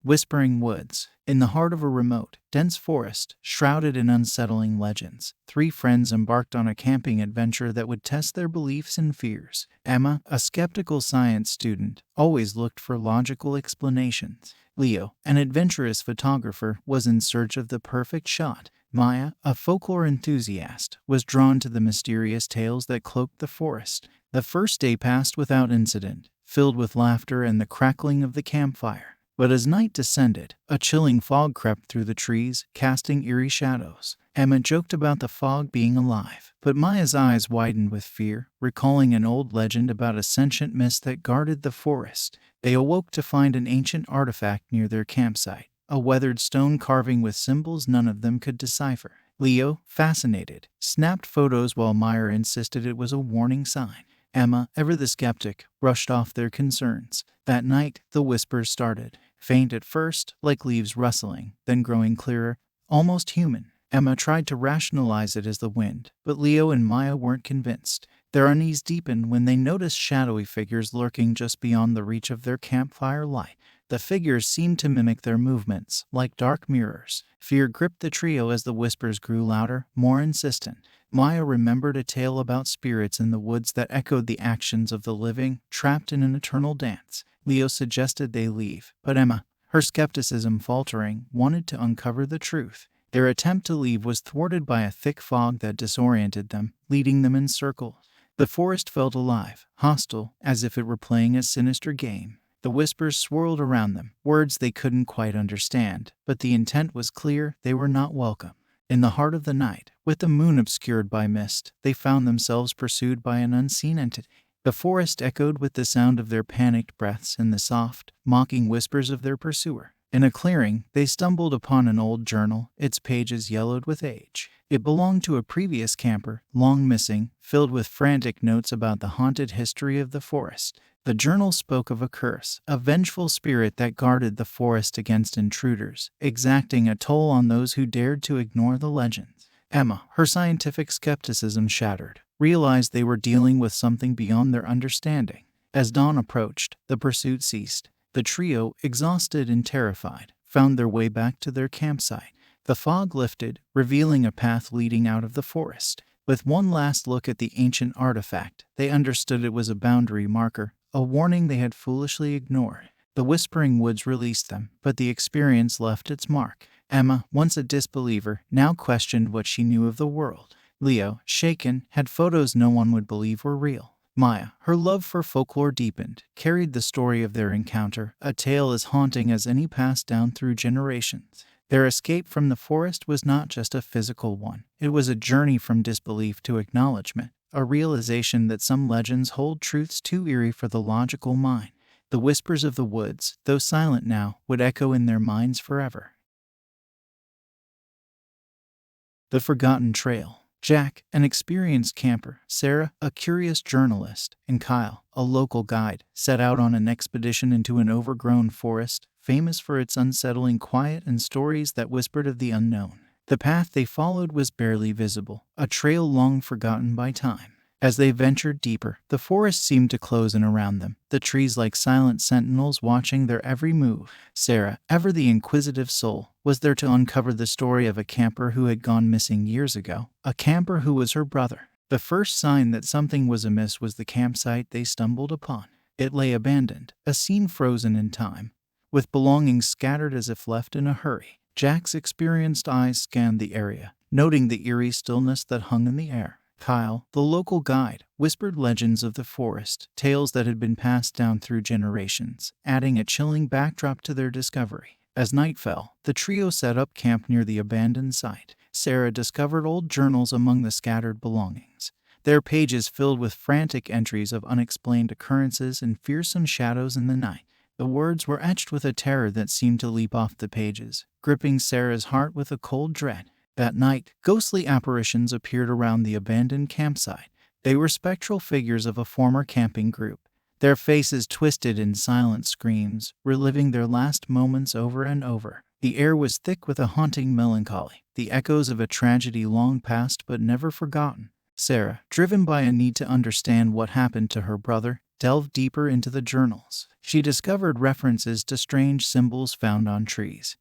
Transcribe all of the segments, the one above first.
Whispering Woods. In the heart of a remote, dense forest, shrouded in unsettling legends, three friends embarked on a camping adventure that would test their beliefs and fears. Emma, a skeptical science student, always looked for logical explanations. Leo, an adventurous photographer, was in search of the perfect shot. Maya, a folklore enthusiast, was drawn to the mysterious tales that cloaked the forest. The first day passed without incident, filled with laughter and the crackling of the campfire. But as night descended, a chilling fog crept through the trees, casting eerie shadows. Emma joked about the fog being alive, but Maya's eyes widened with fear, recalling an old legend about a sentient mist that guarded the forest. They awoke to find an ancient artifact near their campsite, a weathered stone carving with symbols none of them could decipher. Leo, fascinated, snapped photos while Maya insisted it was a warning sign. Emma, ever the skeptic, brushed off their concerns. That night, the whispers started. Faint at first, like leaves rustling, then growing clearer, almost human. Emma tried to rationalize it as the wind, but Leo and Maya weren't convinced. Their unease deepened when they noticed shadowy figures lurking just beyond the reach of their campfire light. The figures seemed to mimic their movements, like dark mirrors. Fear gripped the trio as the whispers grew louder, more insistent. Maya remembered a tale about spirits in the woods that echoed the actions of the living, trapped in an eternal dance. Leo suggested they leave, but Emma, her skepticism faltering, wanted to uncover the truth. Their attempt to leave was thwarted by a thick fog that disoriented them, leading them in circles. The forest felt alive, hostile, as if it were playing a sinister game. The whispers swirled around them, words they couldn't quite understand, but the intent was clear: they were not welcome. In the heart of the night, with the moon obscured by mist, they found themselves pursued by an unseen entity. The forest echoed with the sound of their panicked breaths and the soft, mocking whispers of their pursuer. In a clearing, they stumbled upon an old journal, its pages yellowed with age. It belonged to a previous camper, long missing, filled with frantic notes about the haunted history of the forest. The journal spoke of a curse, a vengeful spirit that guarded the forest against intruders, exacting a toll on those who dared to ignore the legends. Emma, her scientific skepticism shattered, realized they were dealing with something beyond their understanding. As dawn approached, the pursuit ceased. The trio, exhausted and terrified, found their way back to their campsite. The fog lifted, revealing a path leading out of the forest. With one last look at the ancient artifact, they understood it was a boundary marker, a warning they had foolishly ignored. The Whispering Woods released them, but the experience left its mark. Emma, once a disbeliever, now questioned what she knew of the world. Leo, shaken, had photos no one would believe were real. Maya, her love for folklore deepened, carried the story of their encounter, a tale as haunting as any passed down through generations. Their escape from the forest was not just a physical one. It was a journey from disbelief to acknowledgement, a realization that some legends hold truths too eerie for the logical mind. The whispers of the woods, though silent now, would echo in their minds forever. The Forgotten Trail. Jack, an experienced camper, Sarah, a curious journalist, and Kyle, a local guide, set out on an expedition into an overgrown forest, famous for its unsettling quiet and stories that whispered of the unknown. The path they followed was barely visible, a trail long forgotten by time. As they ventured deeper, the forest seemed to close in around them, the trees like silent sentinels watching their every move. Sarah, ever the inquisitive soul, was there to uncover the story of a camper who had gone missing years ago, a camper who was her brother. The first sign that something was amiss was the campsite they stumbled upon. It lay abandoned, a scene frozen in time, with belongings scattered as if left in a hurry. Jack's experienced eyes scanned the area, noting the eerie stillness that hung in the air. Kyle, the local guide, whispered legends of the forest, tales that had been passed down through generations, adding a chilling backdrop to their discovery. As night fell, the trio set up camp near the abandoned site. Sarah discovered old journals among the scattered belongings, their pages filled with frantic entries of unexplained occurrences and fearsome shadows in the night. The words were etched with a terror that seemed to leap off the pages, gripping Sarah's heart with a cold dread. That night, ghostly apparitions appeared around the abandoned campsite. They were spectral figures of a former camping group, their faces twisted in silent screams, reliving their last moments over and over. The air was thick with a haunting melancholy, the echoes of a tragedy long past but never forgotten. Sarah, driven by a need to understand what happened to her brother, delved deeper into the journals. She discovered references to strange symbols found on trees.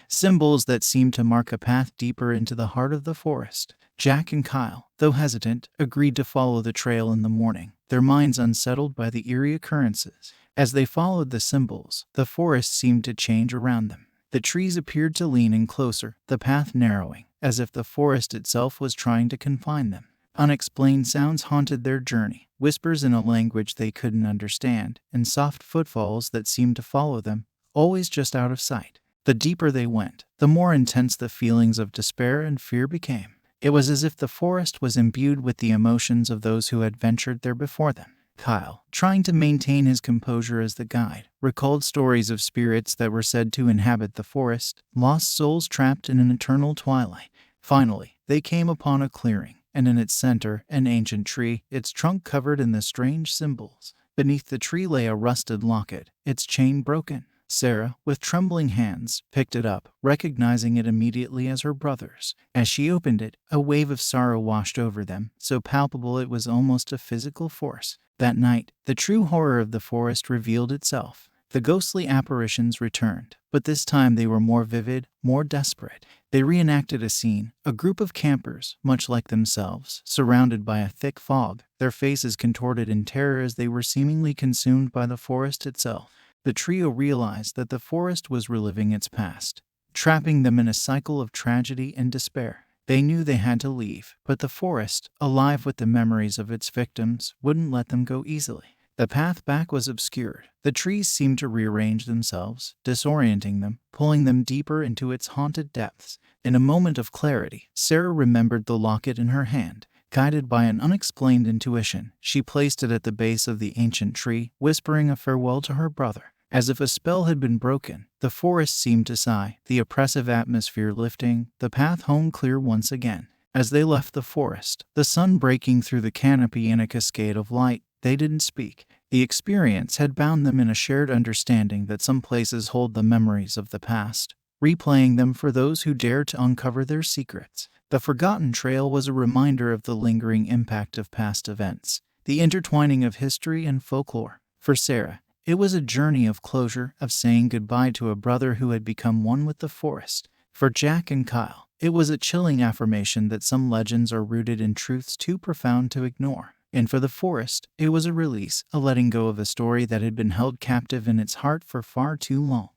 Symbols that seemed to mark a path deeper into the heart of the forest. Jack and Kyle, though hesitant, agreed to follow the trail in the morning, their minds unsettled by the eerie occurrences. As they followed the symbols, the forest seemed to change around them. The trees appeared to lean in closer, the path narrowing, as if the forest itself was trying to confine them. Unexplained sounds haunted their journey, whispers in a language they couldn't understand, and soft footfalls that seemed to follow them, always just out of sight. The deeper they went, the more intense the feelings of despair and fear became. It was as if the forest was imbued with the emotions of those who had ventured there before them. Kyle, trying to maintain his composure as the guide, recalled stories of spirits that were said to inhabit the forest, lost souls trapped in an eternal twilight. Finally, they came upon a clearing, and in its center, an ancient tree, its trunk covered in the strange symbols. Beneath the tree lay a rusted locket, its chain broken. Sarah, with trembling hands, picked it up, recognizing it immediately as her brother's. As she opened it, a wave of sorrow washed over them, so palpable it was almost a physical force. That night, the true horror of the forest revealed itself. The ghostly apparitions returned, but this time they were more vivid, more desperate. They reenacted a scene, a group of campers, much like themselves, surrounded by a thick fog, their faces contorted in terror as they were seemingly consumed by the forest itself. The trio realized that the forest was reliving its past, trapping them in a cycle of tragedy and despair. They knew they had to leave, but the forest, alive with the memories of its victims, wouldn't let them go easily. The path back was obscured. The trees seemed to rearrange themselves, disorienting them, pulling them deeper into its haunted depths. In a moment of clarity, Sarah remembered the locket in her hand. Guided by an unexplained intuition, she placed it at the base of the ancient tree, whispering a farewell to her brother. As if a spell had been broken, the forest seemed to sigh, the oppressive atmosphere lifting, the path home clear once again. As they left the forest, the sun breaking through the canopy in a cascade of light, they didn't speak. The experience had bound them in a shared understanding that some places hold the memories of the past, replaying them for those who dare to uncover their secrets. The forgotten trail was a reminder of the lingering impact of past events, the intertwining of history and folklore. For Sarah, it was a journey of closure, of saying goodbye to a brother who had become one with the forest. For Jack and Kyle, it was a chilling affirmation that some legends are rooted in truths too profound to ignore. And for the forest, it was a release, a letting go of a story that had been held captive in its heart for far too long.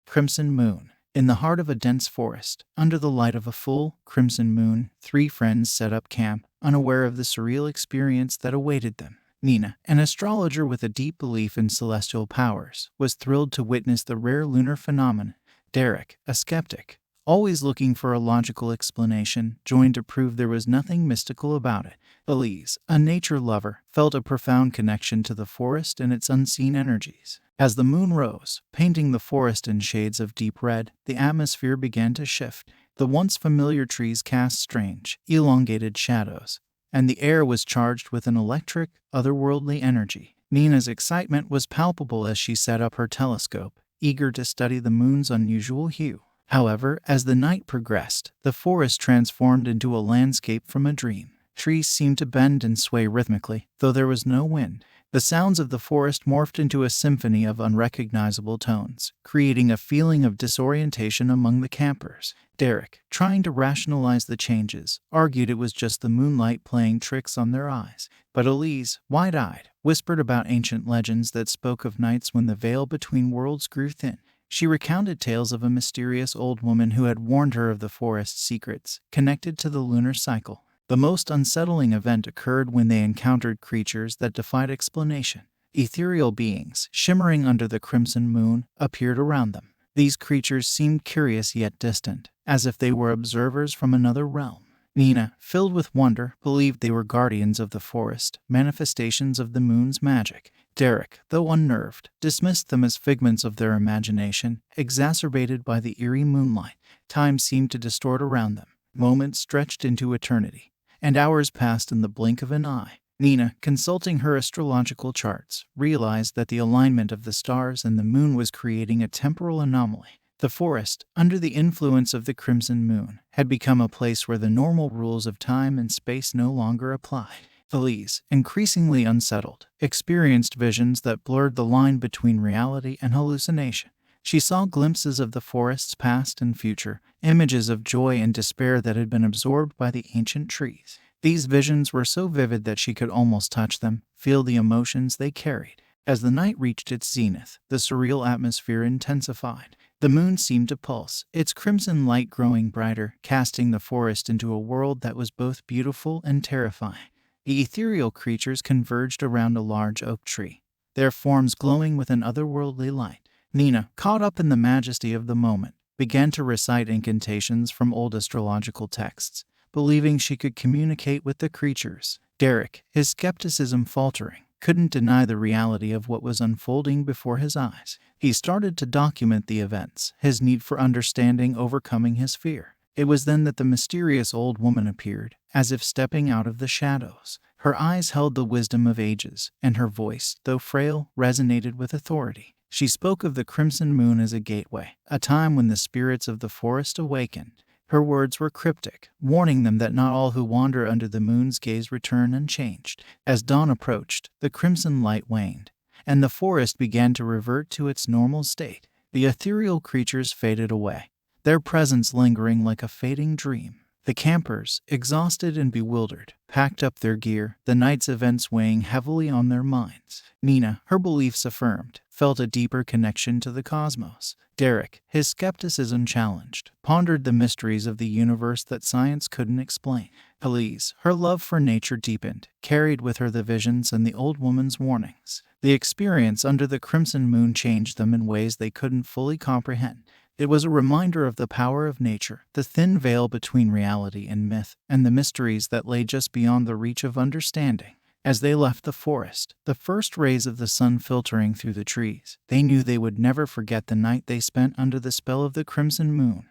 Crimson Moon. In the heart of a dense forest, under the light of a full, crimson moon, three friends set up camp, unaware of the surreal experience that awaited them. Nina, an astrologer with a deep belief in celestial powers, was thrilled to witness the rare lunar phenomenon. Derek, a skeptic, always looking for a logical explanation, joined to prove there was nothing mystical about it. Elise, a nature lover, felt a profound connection to the forest and its unseen energies. As the moon rose, painting the forest in shades of deep red, the atmosphere began to shift. The once familiar trees cast strange, elongated shadows, and the air was charged with an electric, otherworldly energy. Nina's excitement was palpable as she set up her telescope, eager to study the moon's unusual hue. However, as the night progressed, the forest transformed into a landscape from a dream. Trees seemed to bend and sway rhythmically, though there was no wind. The sounds of the forest morphed into a symphony of unrecognizable tones, creating a feeling of disorientation among the campers. Derek, trying to rationalize the changes, argued it was just the moonlight playing tricks on their eyes. But Elise, wide-eyed, whispered about ancient legends that spoke of nights when the veil between worlds grew thin. She recounted tales of a mysterious old woman who had warned her of the forest's secrets, connected to the lunar cycle. The most unsettling event occurred when they encountered creatures that defied explanation. Ethereal beings, shimmering under the crimson moon, appeared around them. These creatures seemed curious yet distant, as if they were observers from another realm. Nina, filled with wonder, believed they were guardians of the forest, manifestations of the moon's magic. Derek, though unnerved, dismissed them as figments of their imagination, exacerbated by the eerie moonlight. Time seemed to distort around them. Moments stretched into eternity, and hours passed in the blink of an eye. Nina, consulting her astrological charts, realized that the alignment of the stars and the moon was creating a temporal anomaly. The forest, under the influence of the crimson moon, had become a place where the normal rules of time and space no longer applied. Elise, increasingly unsettled, experienced visions that blurred the line between reality and hallucination. She saw glimpses of the forest's past and future, images of joy and despair that had been absorbed by the ancient trees. These visions were so vivid that she could almost touch them, feel the emotions they carried. As the night reached its zenith, the surreal atmosphere intensified. The moon seemed to pulse, its crimson light growing brighter, casting the forest into a world that was both beautiful and terrifying. The ethereal creatures converged around a large oak tree, their forms glowing with an otherworldly light. Nina, caught up in the majesty of the moment, began to recite incantations from old astrological texts, believing she could communicate with the creatures. Derek, his skepticism faltering, couldn't deny the reality of what was unfolding before his eyes. He started to document the events, his need for understanding overcoming his fear. It was then that the mysterious old woman appeared, as if stepping out of the shadows. Her eyes held the wisdom of ages, and her voice, though frail, resonated with authority. She spoke of the crimson moon as a gateway, a time when the spirits of the forest awakened. Her words were cryptic, warning them that not all who wander under the moon's gaze return unchanged. As dawn approached, the crimson light waned, and the forest began to revert to its normal state. The ethereal creatures faded away, their presence lingering like a fading dream. The campers, exhausted and bewildered, packed up their gear, the night's events weighing heavily on their minds. Nina, her beliefs affirmed, felt a deeper connection to the cosmos. Derek, his skepticism challenged, pondered the mysteries of the universe that science couldn't explain. Elise, her love for nature deepened, carried with her the visions and the old woman's warnings. The experience under the crimson moon changed them in ways they couldn't fully comprehend. It was a reminder of the power of nature, the thin veil between reality and myth, and the mysteries that lay just beyond the reach of understanding. As they left the forest, the first rays of the sun filtering through the trees, they knew they would never forget the night they spent under the spell of the crimson moon.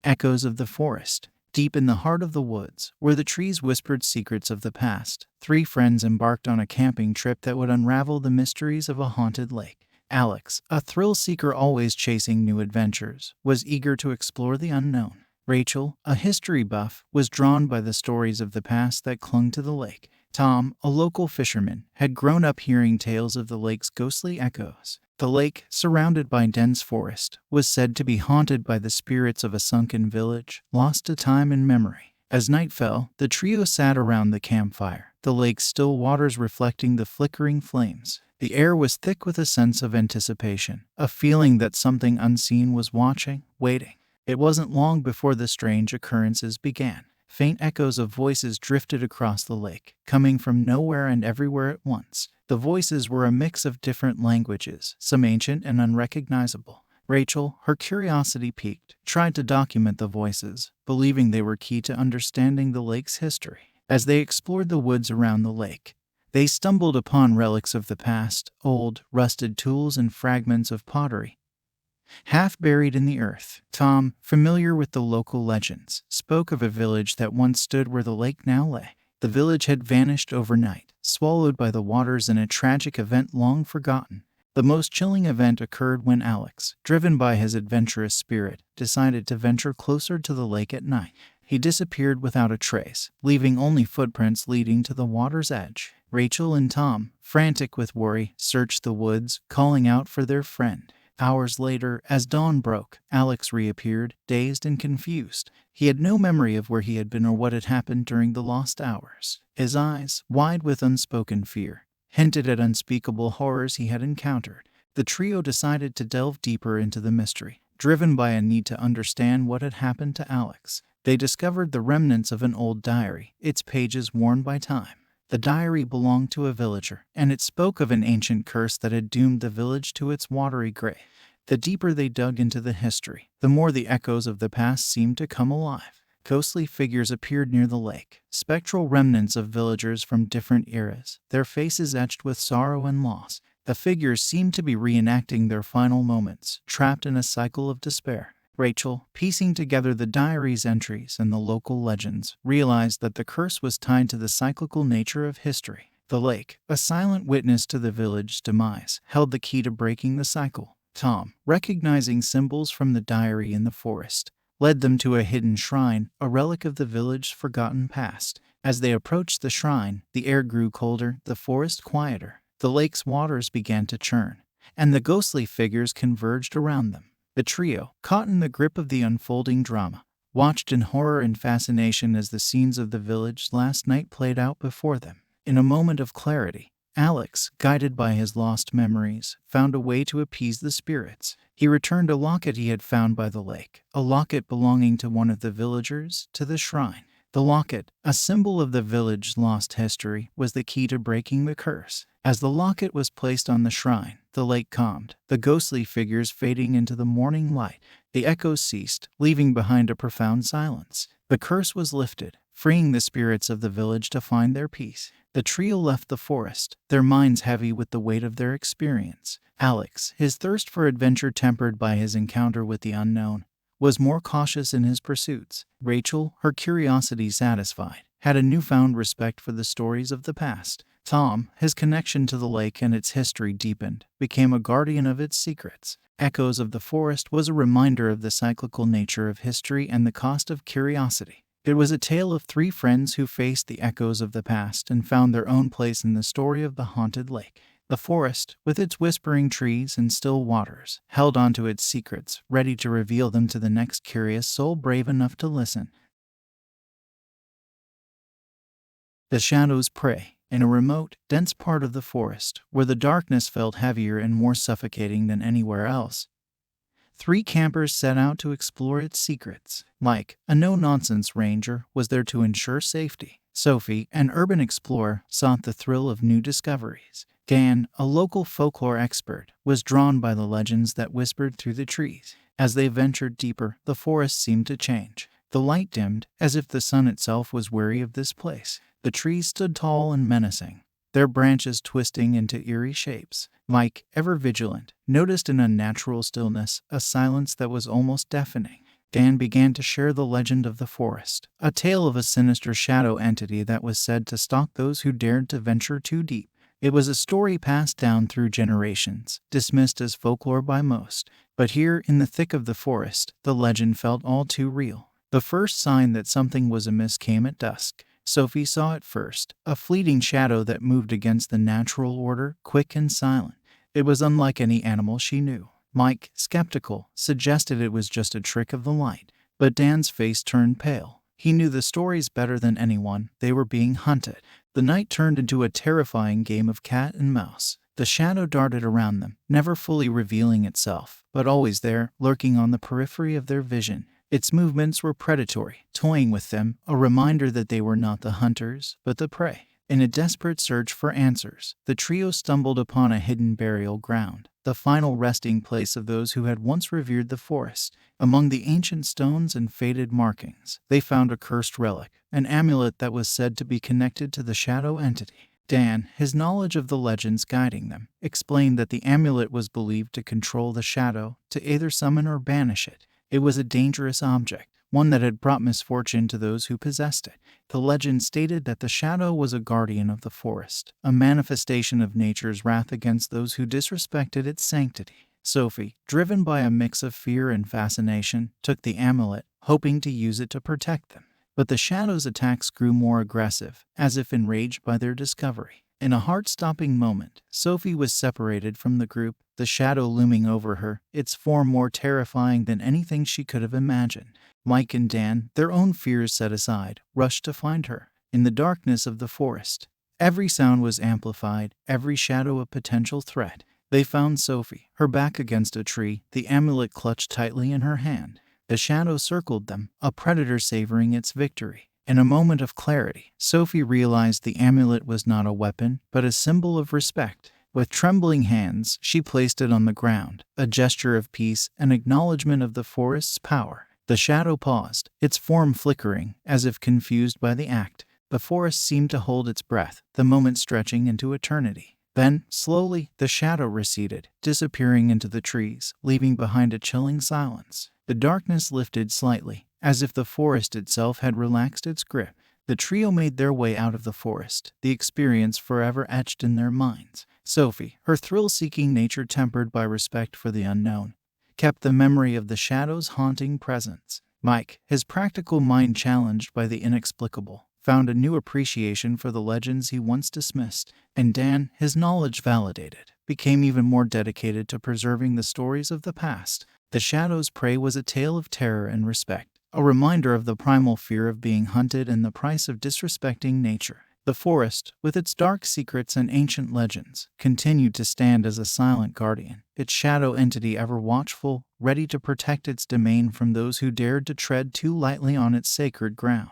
Echoes of the forest. Deep in the heart of the woods, where the trees whispered secrets of the past, three friends embarked on a camping trip that would unravel the mysteries of a haunted lake. Alex, a thrill-seeker always chasing new adventures, was eager to explore the unknown. Rachel, a history buff, was drawn by the stories of the past that clung to the lake. Tom, a local fisherman, had grown up hearing tales of the lake's ghostly echoes. The lake, surrounded by dense forest, was said to be haunted by the spirits of a sunken village, lost to time and memory. As night fell, the trio sat around the campfire, the lake's still waters reflecting the flickering flames. The air was thick with a sense of anticipation, a feeling that something unseen was watching, waiting. It wasn't long before the strange occurrences began. Faint echoes of voices drifted across the lake, coming from nowhere and everywhere at once. The voices were a mix of different languages, some ancient and unrecognizable. Rachel, her curiosity piqued, tried to document the voices, believing they were key to understanding the lake's history. As they explored the woods around the lake, they stumbled upon relics of the past, old, rusted tools and fragments of pottery, half buried in the earth. Tom, familiar with the local legends, spoke of a village that once stood where the lake now lay. The village had vanished overnight, swallowed by the waters in a tragic event long forgotten. The most chilling event occurred when Alex, driven by his adventurous spirit, decided to venture closer to the lake at night. He disappeared without a trace, leaving only footprints leading to the water's edge. Rachel and Tom, frantic with worry, searched the woods, calling out for their friend. Hours later, as dawn broke, Alex reappeared, dazed and confused. He had no memory of where he had been or what had happened during the lost hours. His eyes, wide with unspoken fear, hinted at unspeakable horrors he had encountered. The trio decided to delve deeper into the mystery, driven by a need to understand what had happened to Alex. They discovered the remnants of an old diary, its pages worn by time. The diary belonged to a villager, and it spoke of an ancient curse that had doomed the village to its watery grave. The deeper they dug into the history, the more the echoes of the past seemed to come alive. Ghostly figures appeared near the lake, spectral remnants of villagers from different eras, their faces etched with sorrow and loss. The figures seemed to be reenacting their final moments, trapped in a cycle of despair. Rachel, piecing together the diary's entries and the local legends, realized that the curse was tied to the cyclical nature of history. The lake, a silent witness to the village's demise, held the key to breaking the cycle. Tom, recognizing symbols from the diary in the forest, led them to a hidden shrine, a relic of the village's forgotten past. As they approached the shrine, the air grew colder, the forest quieter. The lake's waters began to churn, and the ghostly figures converged around them. The trio, caught in the grip of the unfolding drama, watched in horror and fascination as the scenes of the village last night played out before them. In a moment of clarity, Alex, guided by his lost memories, found a way to appease the spirits. He returned a locket he had found by the lake, a locket belonging to one of the villagers, to the shrine. The locket, a symbol of the village's lost history, was the key to breaking the curse. As the locket was placed on the shrine, the lake calmed, the ghostly figures fading into the morning light. The echoes ceased, leaving behind a profound silence. The curse was lifted, freeing the spirits of the village to find their peace. The trio left the forest, their minds heavy with the weight of their experience. Alex, his thirst for adventure tempered by his encounter with the unknown, was more cautious in his pursuits. Rachel, her curiosity satisfied, had a newfound respect for the stories of the past. Tom, his connection to the lake and its history deepened, became a guardian of its secrets. Echoes of the Forest was a reminder of the cyclical nature of history and the cost of curiosity. It was a tale of three friends who faced the echoes of the past and found their own place in the story of the haunted lake. The forest, with its whispering trees and still waters, held onto its secrets, ready to reveal them to the next curious soul brave enough to listen. The shadows prey. In a remote, dense part of the forest, where the darkness felt heavier and more suffocating than anywhere else, three campers set out to explore its secrets. Mike, a no-nonsense ranger, was there to ensure safety. Sophie, an urban explorer, sought the thrill of new discoveries. Dan, a local folklore expert, was drawn by the legends that whispered through the trees. As they ventured deeper, the forest seemed to change. The light dimmed, as if the sun itself was weary of this place. The trees stood tall and menacing, their branches twisting into eerie shapes. Mike, ever vigilant, noticed an unnatural stillness, a silence that was almost deafening. Dan began to share the legend of the forest, a tale of a sinister shadow entity that was said to stalk those who dared to venture too deep. It was a story passed down through generations, dismissed as folklore by most. But here, in the thick of the forest, the legend felt all too real. The first sign that something was amiss came at dusk. Sophie saw it first, a fleeting shadow that moved against the natural order, quick and silent. It was unlike any animal she knew. Mike, skeptical, suggested it was just a trick of the light. But Dan's face turned pale. He knew the stories better than anyone. They were being hunted. The night turned into a terrifying game of cat and mouse. The shadow darted around them, never fully revealing itself, but always there, lurking on the periphery of their vision. Its movements were predatory, toying with them, a reminder that they were not the hunters, but the prey. In a desperate search for answers, the trio stumbled upon a hidden burial ground, the final resting place of those who had once revered the forest. Among the ancient stones and faded markings, they found a cursed relic, an amulet that was said to be connected to the shadow entity. Dan, his knowledge of the legends guiding them, explained that the amulet was believed to control the shadow, to either summon or banish it. It was a dangerous object, one that had brought misfortune to those who possessed it. The legend stated that the shadow was a guardian of the forest, a manifestation of nature's wrath against those who disrespected its sanctity. Sophie, driven by a mix of fear and fascination, took the amulet, hoping to use it to protect them. But the shadow's attacks grew more aggressive, as if enraged by their discovery. In a heart-stopping moment, Sophie was separated from the group, the shadow looming over her, its form more terrifying than anything she could have imagined. Mike and Dan, their own fears set aside, rushed to find her. In the darkness of the forest, every sound was amplified, every shadow a potential threat. They found Sophie, her back against a tree, the amulet clutched tightly in her hand. The shadow circled them, a predator savoring its victory. In a moment of clarity, Sophie realized the amulet was not a weapon, but a symbol of respect. With trembling hands, she placed it on the ground, a gesture of peace, an acknowledgement of the forest's power. The shadow paused, its form flickering, as if confused by the act. The forest seemed to hold its breath, the moment stretching into eternity. Then, slowly, the shadow receded, disappearing into the trees, leaving behind a chilling silence. The darkness lifted slightly, as if the forest itself had relaxed its grip. The trio made their way out of the forest, the experience forever etched in their minds. Sophie, her thrill-seeking nature tempered by respect for the unknown, kept the memory of the shadow's haunting presence. Mike, his practical mind challenged by the inexplicable, found a new appreciation for the legends he once dismissed, and Dan, his knowledge validated, became even more dedicated to preserving the stories of the past. The Shadow's Prey was a tale of terror and respect, a reminder of the primal fear of being hunted and the price of disrespecting nature. The forest, with its dark secrets and ancient legends, continued to stand as a silent guardian, its shadow entity ever watchful, ready to protect its domain from those who dared to tread too lightly on its sacred ground.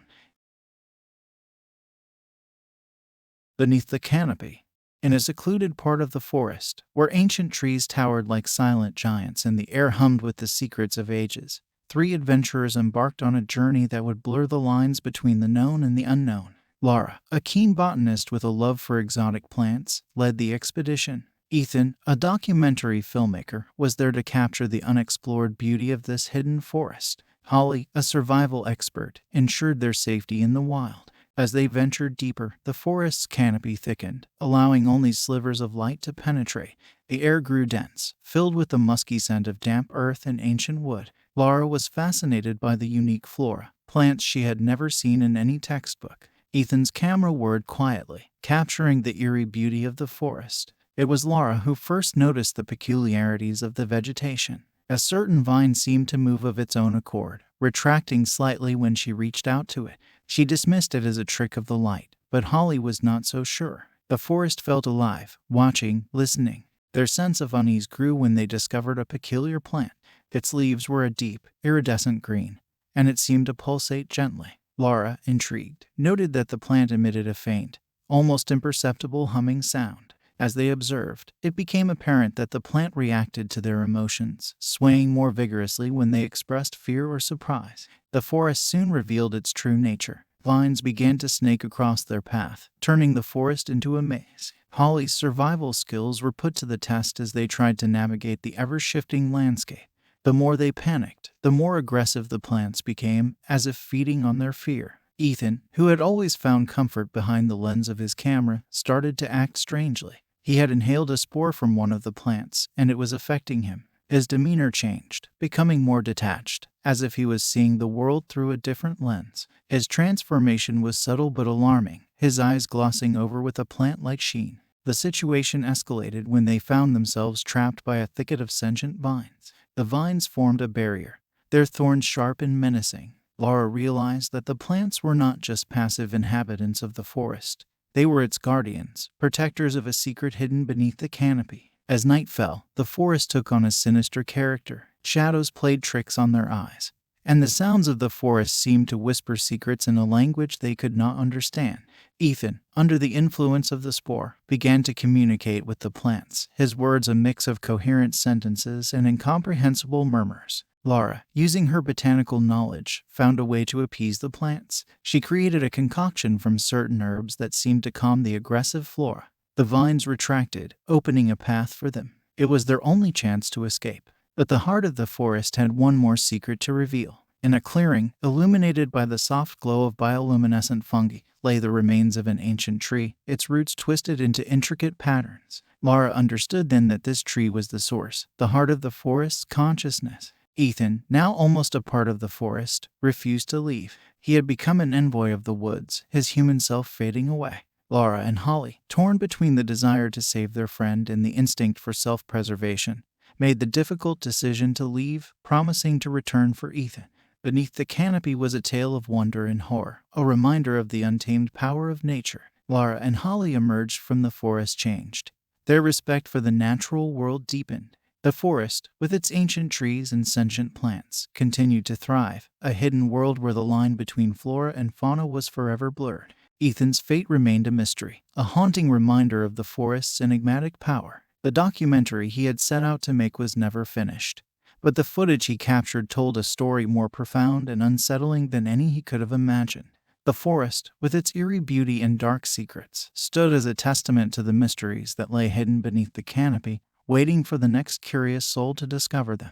Beneath the canopy, in a secluded part of the forest, where ancient trees towered like silent giants and the air hummed with the secrets of ages, 3 adventurers embarked on a journey that would blur the lines between the known and the unknown. Laura, a keen botanist with a love for exotic plants, led the expedition. Ethan, a documentary filmmaker, was there to capture the unexplored beauty of this hidden forest. Holly, a survival expert, ensured their safety in the wild. As they ventured deeper, the forest's canopy thickened, allowing only slivers of light to penetrate. The air grew dense, filled with the musky scent of damp earth and ancient wood. Laura was fascinated by the unique flora, plants she had never seen in any textbook. Ethan's camera whirred quietly, capturing the eerie beauty of the forest. It was Laura who first noticed the peculiarities of the vegetation. A certain vine seemed to move of its own accord, retracting slightly when she reached out to it. She dismissed it as a trick of the light, but Holly was not so sure. The forest felt alive, watching, listening. Their sense of unease grew when they discovered a peculiar plant. Its leaves were a deep, iridescent green, and it seemed to pulsate gently. Laura, intrigued, noted that the plant emitted a faint, almost imperceptible humming sound. As they observed, it became apparent that the plant reacted to their emotions, swaying more vigorously when they expressed fear or surprise. The forest soon revealed its true nature. Vines began to snake across their path, turning the forest into a maze. Holly's survival skills were put to the test as they tried to navigate the ever-shifting landscape. The more they panicked, the more aggressive the plants became, as if feeding on their fear. Ethan, who had always found comfort behind the lens of his camera, started to act strangely. He had inhaled a spore from one of the plants, and it was affecting him. His demeanor changed, becoming more detached, as if he was seeing the world through a different lens. His transformation was subtle but alarming, his eyes glossing over with a plant-like sheen. The situation escalated when they found themselves trapped by a thicket of sentient vines. The vines formed a barrier, their thorns sharp and menacing. Laura realized that the plants were not just passive inhabitants of the forest. They were its guardians, protectors of a secret hidden beneath the canopy. As night fell, the forest took on a sinister character. Shadows played tricks on their eyes, and the sounds of the forest seemed to whisper secrets in a language they could not understand. Ethan, under the influence of the spore, began to communicate with the plants, his words a mix of coherent sentences and incomprehensible murmurs. Laura, using her botanical knowledge, found a way to appease the plants. She created a concoction from certain herbs that seemed to calm the aggressive flora. The vines retracted, opening a path for them. It was their only chance to escape. But the heart of the forest had one more secret to reveal. In a clearing, illuminated by the soft glow of bioluminescent fungi, lay the remains of an ancient tree, its roots twisted into intricate patterns. Laura understood then that this tree was the source, the heart of the forest's consciousness. Ethan, now almost a part of the forest, refused to leave. He had become an envoy of the woods, his human self fading away. Laura and Holly, torn between the desire to save their friend and the instinct for self-preservation, made the difficult decision to leave, promising to return for Ethan. Beneath the canopy was a tale of wonder and horror, a reminder of the untamed power of nature. Laura and Holly emerged from the forest changed. Their respect for the natural world deepened. The forest, with its ancient trees and sentient plants, continued to thrive, a hidden world where the line between flora and fauna was forever blurred. Ethan's fate remained a mystery, a haunting reminder of the forest's enigmatic power. The documentary he had set out to make was never finished, but the footage he captured told a story more profound and unsettling than any he could have imagined. The forest, with its eerie beauty and dark secrets, stood as a testament to the mysteries that lay hidden beneath the canopy, waiting for the next curious soul to discover them.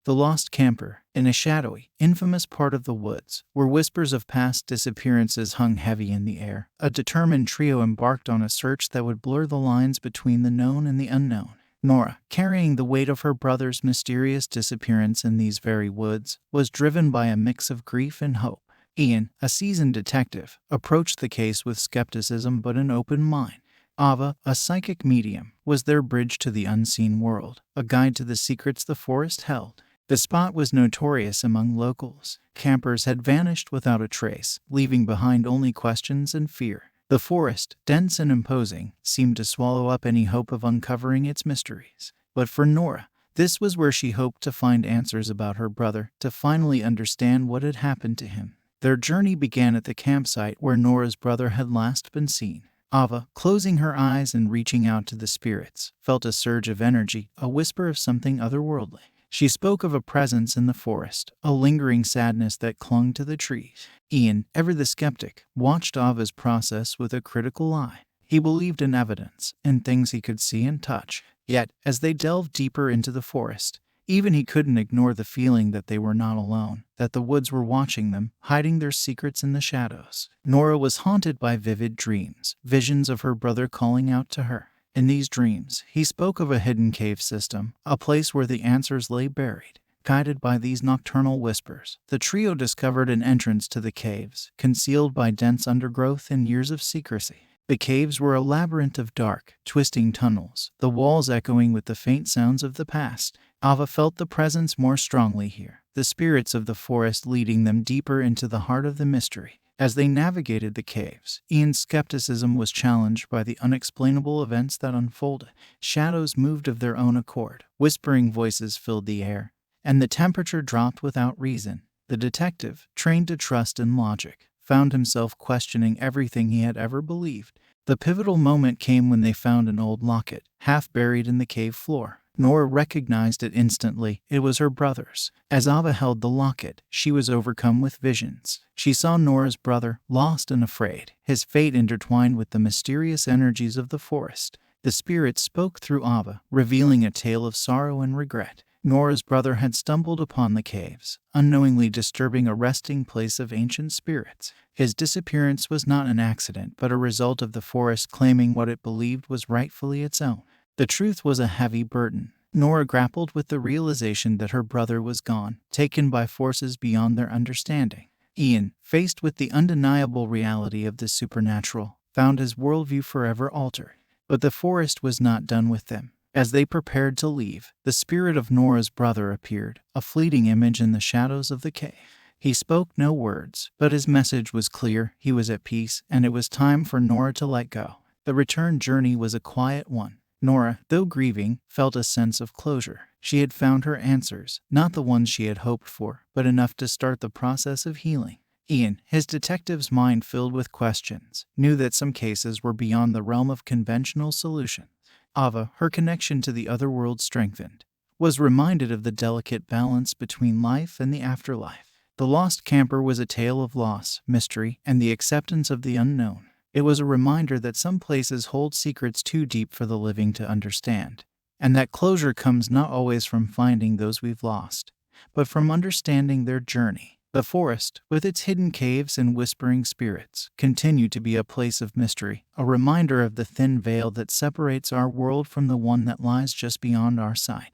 The Lost Camper, in a shadowy, infamous part of the woods, where whispers of past disappearances hung heavy in the air, a determined trio embarked on a search that would blur the lines between the known and the unknown. Nora, carrying the weight of her brother's mysterious disappearance in these very woods, was driven by a mix of grief and hope. Ian, a seasoned detective, approached the case with skepticism but an open mind. Ava, a psychic medium, was their bridge to the unseen world, a guide to the secrets the forest held. The spot was notorious among locals. Campers had vanished without a trace, leaving behind only questions and fear. The forest, dense and imposing, seemed to swallow up any hope of uncovering its mysteries. But for Nora, this was where she hoped to find answers about her brother, to finally understand what had happened to him. Their journey began at the campsite where Nora's brother had last been seen. Ava, closing her eyes and reaching out to the spirits, felt a surge of energy, a whisper of something otherworldly. She spoke of a presence in the forest, a lingering sadness that clung to the trees. Ian, ever the skeptic, watched Ava's process with a critical eye. He believed in evidence, in things he could see and touch. Yet, as they delved deeper into the forest, even he couldn't ignore the feeling that they were not alone, that the woods were watching them, hiding their secrets in the shadows. Nora was haunted by vivid dreams, visions of her brother calling out to her. In these dreams, he spoke of a hidden cave system, a place where the answers lay buried. Guided by these nocturnal whispers, the trio discovered an entrance to the caves, concealed by dense undergrowth and years of secrecy. The caves were a labyrinth of dark, twisting tunnels, the walls echoing with the faint sounds of the past. Ava felt the presence more strongly here, the spirits of the forest leading them deeper into the heart of the mystery. As they navigated the caves, Ian's skepticism was challenged by the unexplainable events that unfolded. Shadows moved of their own accord, whispering voices filled the air, and the temperature dropped without reason. The detective, trained to trust in logic, found himself questioning everything he had ever believed. The pivotal moment came when they found an old locket, half buried in the cave floor. Nora recognized it instantly. It was her brother's. As Ava held the locket, she was overcome with visions. She saw Nora's brother, lost and afraid, his fate intertwined with the mysterious energies of the forest. The spirits spoke through Ava, revealing a tale of sorrow and regret. Nora's brother had stumbled upon the caves, unknowingly disturbing a resting place of ancient spirits. His disappearance was not an accident, but a result of the forest claiming what it believed was rightfully its own. The truth was a heavy burden. Nora grappled with the realization that her brother was gone, taken by forces beyond their understanding. Ian, faced with the undeniable reality of the supernatural, found his worldview forever altered. But the forest was not done with them. As they prepared to leave, the spirit of Nora's brother appeared, a fleeting image in the shadows of the cave. He spoke no words, but his message was clear. He was at peace, and it was time for Nora to let go. The return journey was a quiet one. Nora, though grieving, felt a sense of closure. She had found her answers, not the ones she had hoped for, but enough to start the process of healing. Ian, his detective's mind filled with questions, knew that some cases were beyond the realm of conventional solutions. Ava, her connection to the otherworld strengthened, was reminded of the delicate balance between life and the afterlife. The Lost Camper was a tale of loss, mystery, and the acceptance of the unknown. It was a reminder that some places hold secrets too deep for the living to understand, and that closure comes not always from finding those we've lost, but from understanding their journey. The forest, with its hidden caves and whispering spirits, continued to be a place of mystery, a reminder of the thin veil that separates our world from the one that lies just beyond our sight.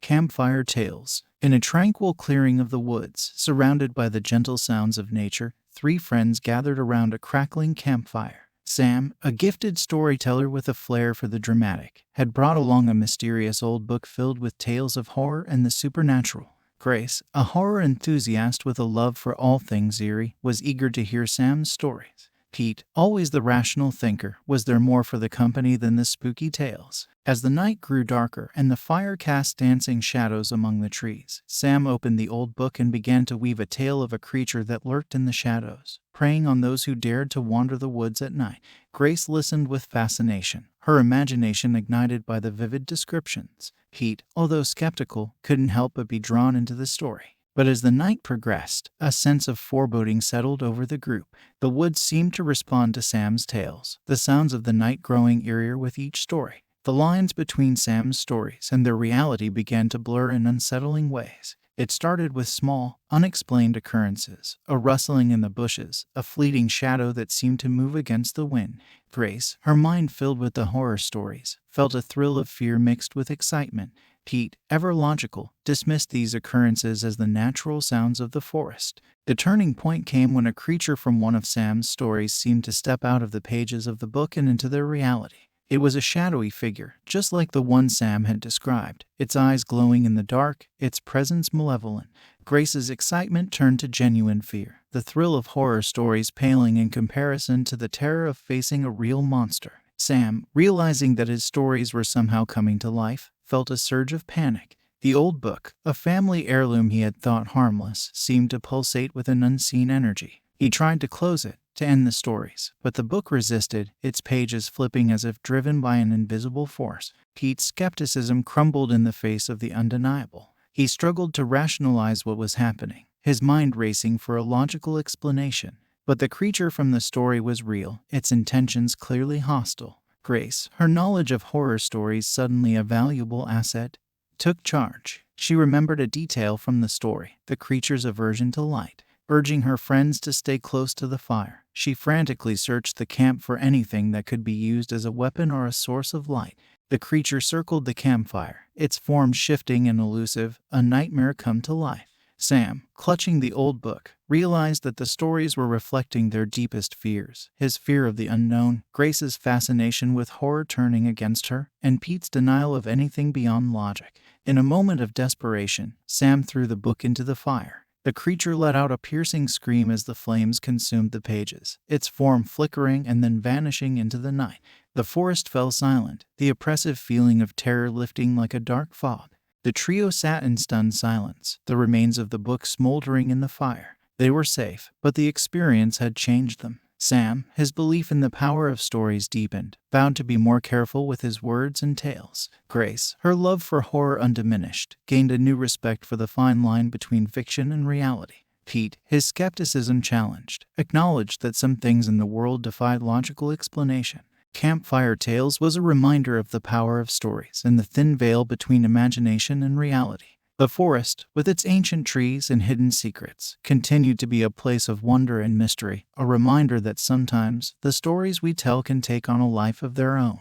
Campfire Tales. In a tranquil clearing of the woods, surrounded by the gentle sounds of nature, three friends gathered around a crackling campfire. Sam, a gifted storyteller with a flair for the dramatic, had brought along a mysterious old book filled with tales of horror and the supernatural. Grace, a horror enthusiast with a love for all things eerie, was eager to hear Sam's stories. Pete, always the rational thinker, was there more for the company than the spooky tales. As the night grew darker and the fire cast dancing shadows among the trees, Sam opened the old book and began to weave a tale of a creature that lurked in the shadows, preying on those who dared to wander the woods at night. Grace listened with fascination, her imagination ignited by the vivid descriptions. Pete, although skeptical, couldn't help but be drawn into the story. But as the night progressed, a sense of foreboding settled over the group. The woods seemed to respond to Sam's tales, the sounds of the night growing eerier with each story. The lines between Sam's stories and their reality began to blur in unsettling ways. It started with small, unexplained occurrences, a rustling in the bushes, a fleeting shadow that seemed to move against the wind. Grace, her mind filled with the horror stories, felt a thrill of fear mixed with excitement. Pete, ever logical, dismissed these occurrences as the natural sounds of the forest. The turning point came when a creature from one of Sam's stories seemed to step out of the pages of the book and into their reality. It was a shadowy figure, just like the one Sam had described, its eyes glowing in the dark, its presence malevolent. Grace's excitement turned to genuine fear, the thrill of horror stories paling in comparison to the terror of facing a real monster. Sam, realizing that his stories were somehow coming to life, felt a surge of panic. The old book, a family heirloom he had thought harmless, seemed to pulsate with an unseen energy. He tried to close it, to end the stories, but the book resisted, its pages flipping as if driven by an invisible force. Pete's skepticism crumbled in the face of the undeniable. He struggled to rationalize what was happening, his mind racing for a logical explanation. But the creature from the story was real, its intentions clearly hostile. Grace, her knowledge of horror stories suddenly a valuable asset, took charge. She remembered a detail from the story, the creature's aversion to light. Urging her friends to stay close to the fire, she frantically searched the camp for anything that could be used as a weapon or a source of light. The creature circled the campfire, its form shifting and elusive, a nightmare come to life. Sam, clutching the old book, realized that the stories were reflecting their deepest fears, his fear of the unknown, Grace's fascination with horror turning against her, and Pete's denial of anything beyond logic. In a moment of desperation, Sam threw the book into the fire. The creature let out a piercing scream as the flames consumed the pages, its form flickering and then vanishing into the night. The forest fell silent, the oppressive feeling of terror lifting like a dark fog. The trio sat in stunned silence, the remains of the book smoldering in the fire. They were safe, but the experience had changed them. Sam, his belief in the power of stories deepened, vowed to be more careful with his words and tales. Grace, her love for horror undiminished, gained a new respect for the fine line between fiction and reality. Pete, his skepticism challenged, acknowledged that some things in the world defied logical explanation. Campfire Tales was a reminder of the power of stories and the thin veil between imagination and reality. The forest, with its ancient trees and hidden secrets, continued to be a place of wonder and mystery, a reminder that sometimes the stories we tell can take on a life of their own.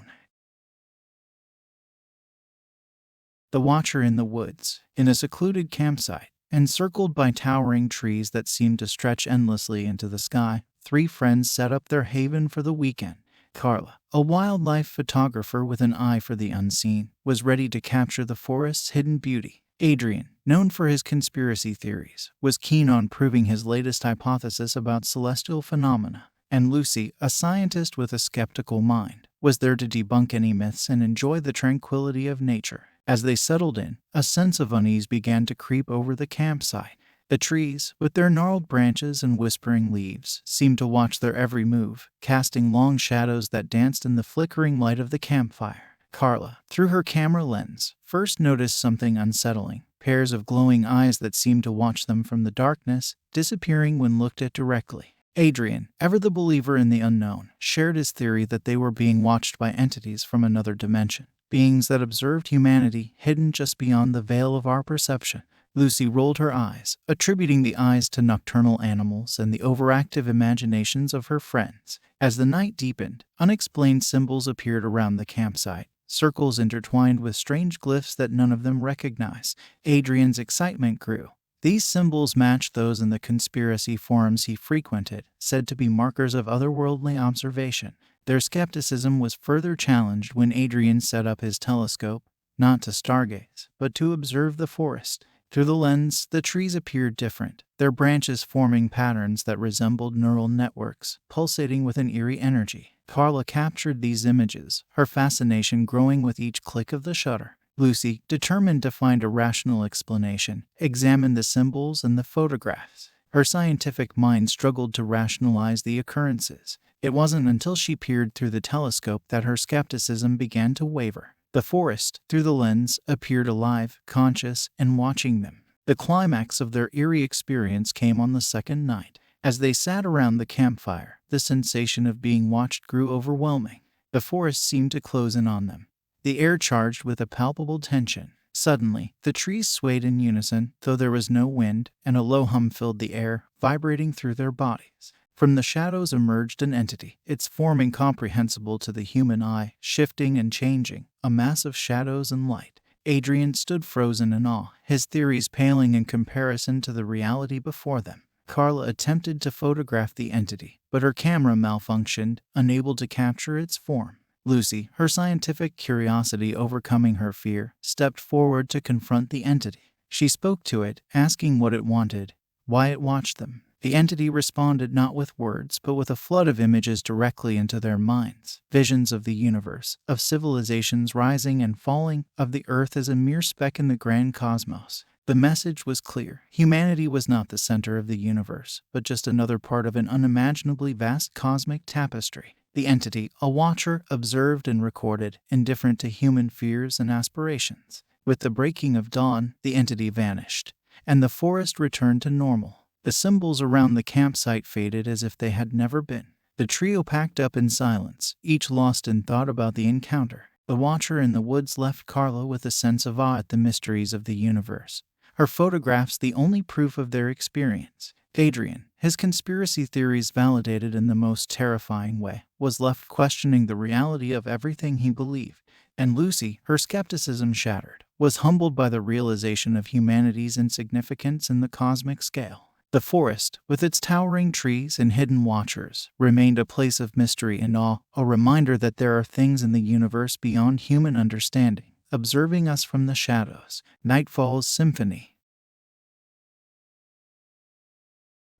The Watcher in the Woods. In a secluded campsite, encircled by towering trees that seemed to stretch endlessly into the sky, three friends set up their haven for the weekend. Carla, a wildlife photographer with an eye for the unseen, was ready to capture the forest's hidden beauty. Adrian, known for his conspiracy theories, was keen on proving his latest hypothesis about celestial phenomena. And Lucy, a scientist with a skeptical mind, was there to debunk any myths and enjoy the tranquility of nature. As they settled in, a sense of unease began to creep over the campsite. The trees, with their gnarled branches and whispering leaves, seemed to watch their every move, casting long shadows that danced in the flickering light of the campfire. Carla, through her camera lens, first noticed something unsettling, pairs of glowing eyes that seemed to watch them from the darkness, disappearing when looked at directly. Adrian, ever the believer in the unknown, shared his theory that they were being watched by entities from another dimension, beings that observed humanity hidden just beyond the veil of our perception. Lucy rolled her eyes, attributing the eyes to nocturnal animals and the overactive imaginations of her friends. As the night deepened, unexplained symbols appeared around the campsite, circles intertwined with strange glyphs that none of them recognized. Adrian's excitement grew. These symbols matched those in the conspiracy forums he frequented, said to be markers of otherworldly observation. Their skepticism was further challenged when Adrian set up his telescope, not to stargaze, but to observe the forest. Through the lens, the trees appeared different, their branches forming patterns that resembled neural networks, pulsating with an eerie energy. Carla captured these images, her fascination growing with each click of the shutter. Lucy, determined to find a rational explanation, examined the symbols and the photographs. Her scientific mind struggled to rationalize the occurrences. It wasn't until she peered through the telescope that her skepticism began to waver. The forest, through the lens, appeared alive, conscious, and watching them. The climax of their eerie experience came on the second night. As they sat around the campfire, the sensation of being watched grew overwhelming. The forest seemed to close in on them, the air charged with a palpable tension. Suddenly, the trees swayed in unison, though there was no wind, and a low hum filled the air, vibrating through their bodies. From the shadows emerged an entity, its form incomprehensible to the human eye, shifting and changing, a mass of shadows and light. Adrian stood frozen in awe, his theories paling in comparison to the reality before them. Carla attempted to photograph the entity, but her camera malfunctioned, unable to capture its form. Lucy, her scientific curiosity overcoming her fear, stepped forward to confront the entity. She spoke to it, asking what it wanted, why it watched them. The entity responded not with words, but with a flood of images directly into their minds. Visions of the universe, of civilizations rising and falling, of the Earth as a mere speck in the grand cosmos. The message was clear. Humanity was not the center of the universe, but just another part of an unimaginably vast cosmic tapestry. The entity, a watcher, observed and recorded, indifferent to human fears and aspirations. With the breaking of dawn, the entity vanished, and the forest returned to normal. The symbols around the campsite faded as if they had never been. The trio packed up in silence, each lost in thought about the encounter. The watcher in the woods left Carla with a sense of awe at the mysteries of the universe, her photographs the only proof of their experience. Adrian, his conspiracy theories validated in the most terrifying way, was left questioning the reality of everything he believed. And Lucy, her skepticism shattered, was humbled by the realization of humanity's insignificance in the cosmic scale. The forest, with its towering trees and hidden watchers, remained a place of mystery and awe, a reminder that there are things in the universe beyond human understanding, observing us from the shadows. Nightfall's Symphony.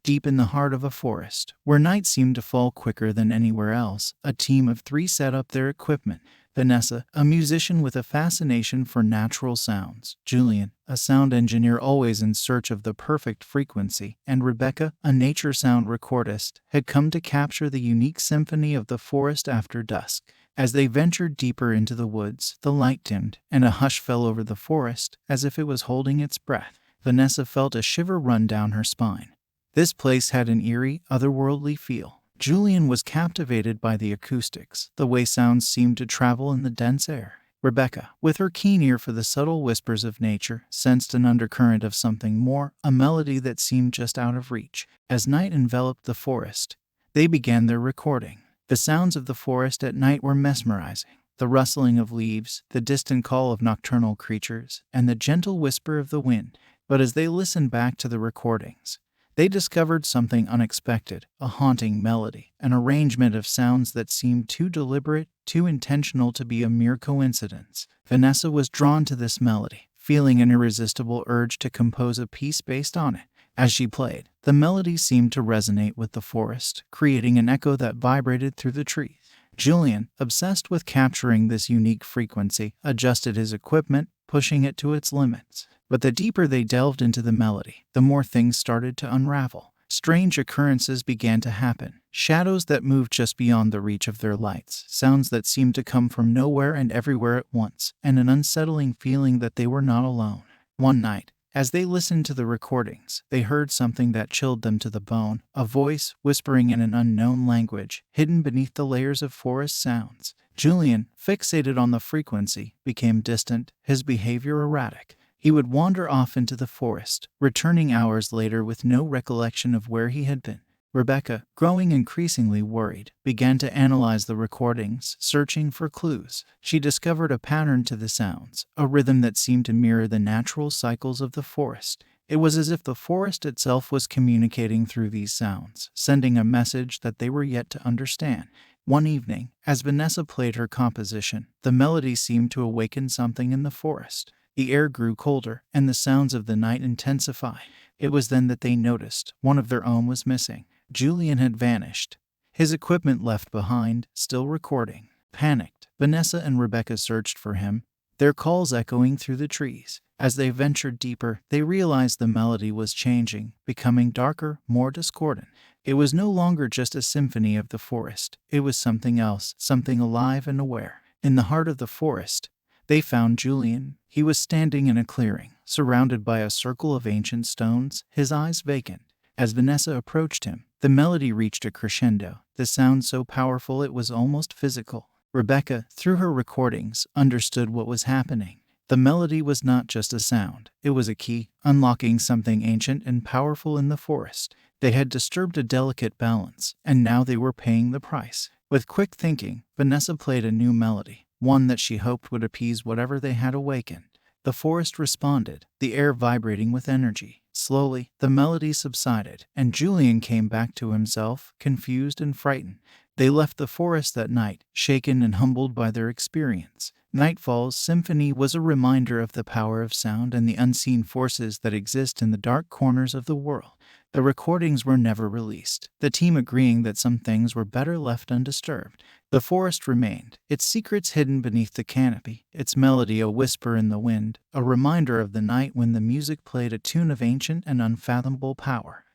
Deep in the heart of a forest, where night seemed to fall quicker than anywhere else, a team of 3 set up their equipment. Vanessa, a musician with a fascination for natural sounds, Julian, a sound engineer always in search of the perfect frequency, and Rebecca, a nature sound recordist, had come to capture the unique symphony of the forest after dusk. As they ventured deeper into the woods, the light dimmed, and a hush fell over the forest, as if it was holding its breath. Vanessa felt a shiver run down her spine. This place had an eerie, otherworldly feel. Julian was captivated by the acoustics, the way sounds seemed to travel in the dense air. Rebecca, with her keen ear for the subtle whispers of nature, sensed an undercurrent of something more, a melody that seemed just out of reach. As night enveloped the forest, they began their recording. The sounds of the forest at night were mesmerizing. The rustling of leaves, the distant call of nocturnal creatures, and the gentle whisper of the wind. But as they listened back to the recordings, they discovered something unexpected, a haunting melody, an arrangement of sounds that seemed too deliberate, too intentional to be a mere coincidence. Vanessa was drawn to this melody, feeling an irresistible urge to compose a piece based on it. As she played, the melody seemed to resonate with the forest, creating an echo that vibrated through the trees. Julian, obsessed with capturing this unique frequency, adjusted his equipment, pushing it to its limits. But the deeper they delved into the melody, the more things started to unravel. Strange occurrences began to happen. Shadows that moved just beyond the reach of their lights, sounds that seemed to come from nowhere and everywhere at once, and an unsettling feeling that they were not alone. One night, as they listened to the recordings, they heard something that chilled them to the bone, a voice whispering in an unknown language, hidden beneath the layers of forest sounds. Julian, fixated on the frequency, became distant, his behavior erratic. He would wander off into the forest, returning hours later with no recollection of where he had been. Rebecca, growing increasingly worried, began to analyze the recordings, searching for clues. She discovered a pattern to the sounds, a rhythm that seemed to mirror the natural cycles of the forest. It was as if the forest itself was communicating through these sounds, sending a message that they were yet to understand. One evening, as Vanessa played her composition, the melody seemed to awaken something in the forest. The air grew colder, and the sounds of the night intensified. It was then that they noticed one of their own was missing. Julian had vanished, his equipment left behind, still recording. Panicked, Vanessa and Rebecca searched for him, their calls echoing through the trees. As they ventured deeper, they realized the melody was changing, becoming darker, more discordant. It was no longer just a symphony of the forest. It was something else, something alive and aware. In the heart of the forest, they found Julian. He was standing in a clearing, surrounded by a circle of ancient stones, his eyes vacant. As Vanessa approached him, the melody reached a crescendo, the sound so powerful it was almost physical. Rebecca, through her recordings, understood what was happening. The melody was not just a sound, it was a key, unlocking something ancient and powerful in the forest. They had disturbed a delicate balance, and now they were paying the price. With quick thinking, Vanessa played a new melody, one that she hoped would appease whatever they had awakened. The forest responded, the air vibrating with energy. Slowly, the melody subsided, and Julian came back to himself, confused and frightened. They left the forest that night, shaken and humbled by their experience. Nightfall's symphony was a reminder of the power of sound and the unseen forces that exist in the dark corners of the world. The recordings were never released, the team agreeing that some things were better left undisturbed. The forest remained, its secrets hidden beneath the canopy, its melody a whisper in the wind, a reminder of the night when the music played a tune of ancient and unfathomable power.